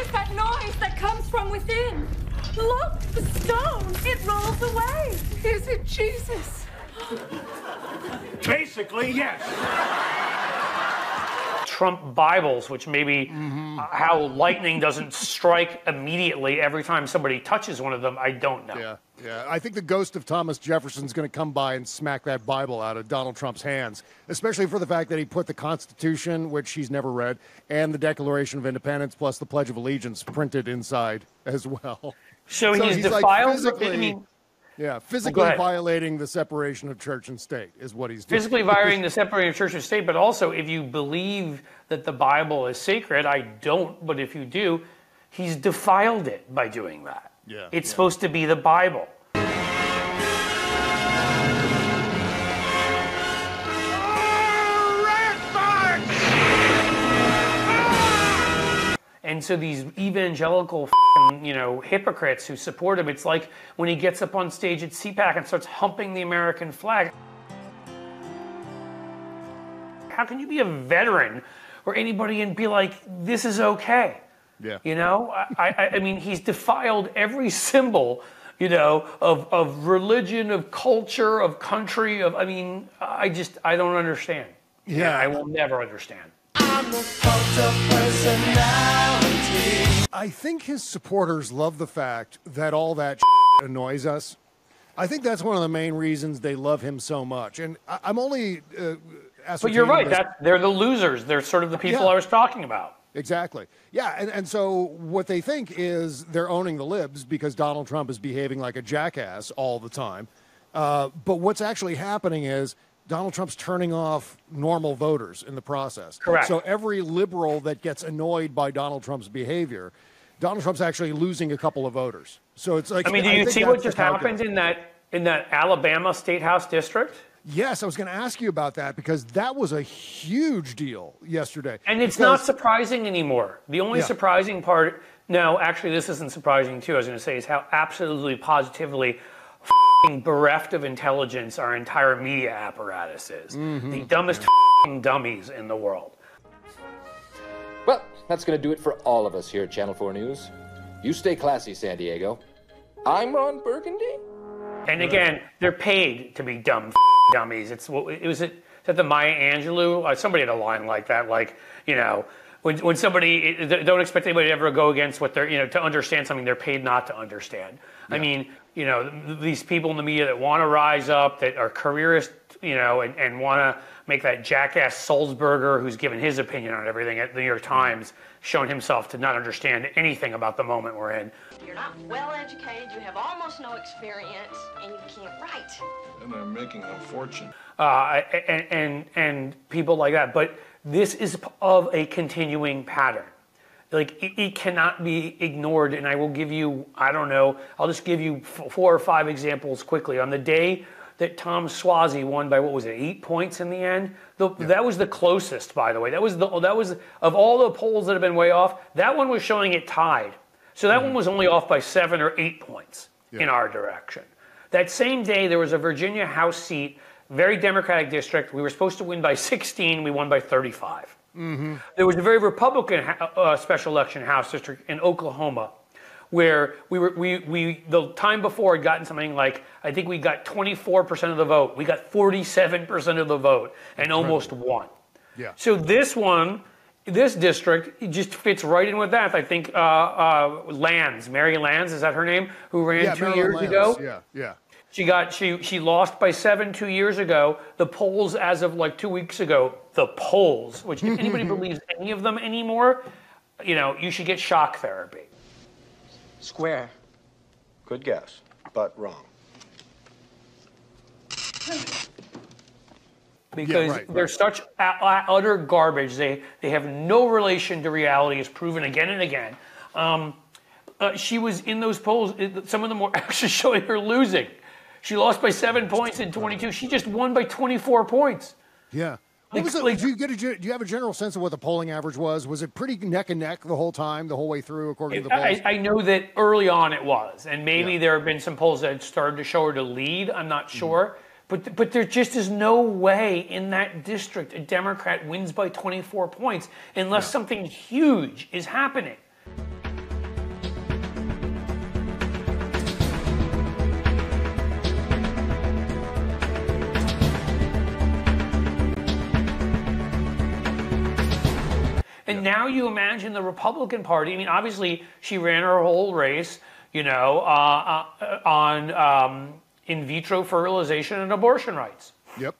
is that noise that comes from within? Look, the stone, it rolls away. Is it Jesus? Basically, yes. Trump Bibles, which maybe how lightning doesn't strike immediately every time somebody touches one of them, I don't know. Yeah. I think the ghost of Thomas Jefferson's going to come by and smack that Bible out of Donald Trump's hands, especially for the fact that he put the Constitution, which he's never read, and the Declaration of Independence plus the Pledge of Allegiance printed inside as well. So he's defiled. Physically violating the separation of church and state is what he's doing. Physically violating the separation of church and state, but also if you believe that the Bible is sacred, I don't, but if you do, he's defiled it by doing that. It's supposed to be the Bible. And so these evangelical, hypocrites who support him, it's like when he gets up on stage at CPAC and starts humping the American flag. How can you be a veteran or anybody and be like, this is okay? Yeah. I mean, he's defiled every symbol, of religion, of culture, of country, I don't understand. Yeah. I will never understand. I'm a cult of personality. I think his supporters love the fact that all that annoys us. I think that's one of the main reasons they love him so much. And I'm only but you're right. They're the losers. They're sort of the people I was talking about. Exactly. Yeah, and so what they think is they're owning the libs because Donald Trump is behaving like a jackass all the time. But what's actually happening is Donald Trump's turning off normal voters in the process. Correct. So every liberal that gets annoyed by Donald Trump's behavior, Donald Trump's actually losing a couple of voters. So it's like, do you see what just happened in that Alabama State House district? Yes, I was going to ask you about that because that was a huge deal yesterday. And it's not surprising anymore. The only surprising part, no, actually this isn't surprising too, I was going to say, is how absolutely positively bereft of intelligence our entire media apparatus is. The dumbest dummies in the world. Well, that's going to do it for all of us here at Channel 4 News. You stay classy, San Diego. I'm Ron Burgundy. And again, they're paid to be dumb dummies. Is that the Maya Angelou? Somebody had a line like that, when somebody, don't expect anybody to ever go against what they're, to understand something they're paid not to understand. Yeah. I mean, these people in the media that want to rise up, that are careerists, and want to make that jackass Sulzberger, who's given his opinion on everything at the New York Times, shown himself to not understand anything about the moment we're in. You're not well educated, you have almost no experience, and you can't write. And I'm making a fortune. And people like that. But this is of a continuing pattern. Like, it cannot be ignored, and I will give you, I'll just give you 4 or 5 examples quickly. On the day that Tom Suozzi won by, 8 points in the end? That was the closest, by the way. That was of all the polls that have been way off, that one was showing it tied. So that one was only off by 7 or 8 points in our direction. That same day, there was a Virginia House seat, very Democratic district. We were supposed to win by 16. We won by 35. There was a very Republican special election House district in Oklahoma, where the time before had gotten something like, I think we got 24% of the vote. We got 47% of the vote and almost won. Yeah. So this district, it just fits right in with that. I think Mary Lands, is that her name? Who ran 2 years ago? Yeah. She lost by 7 2 years ago. The polls as of 2 weeks ago, which if anybody believes any of them anymore, you should get shock therapy. Square. Good guess, but wrong. Because they're such utter garbage. They have no relation to reality, as proven again and again. She was in those polls. Some of them were actually showing her losing. She lost by 7 points in 22. She just won by 24 points. Yeah. Do you have a general sense of what the polling average was? Was it pretty neck and neck the whole time, the whole way through, according to the polls? I know that early on it was, and maybe there have been some polls that started to show her to lead. I'm not sure. But there just is no way in that district a Democrat wins by 24 points unless something huge is happening. And now you imagine the Republican Party. I mean, obviously, she ran her whole race, you know, on in vitro fertilization and abortion rights. Yep.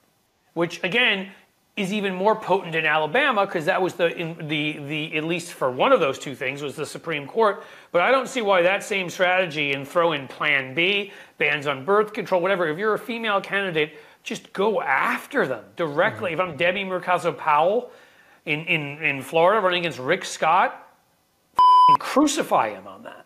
Which, again, is even more potent in Alabama because that was the at least for one of those two things was the Supreme Court. But I don't see why that same strategy and throw in Plan B, bans on birth control, whatever. If you're a female candidate, just go after them directly. If I'm Debbie Murcaso Powell in Florida running against Rick Scott, crucify him on that.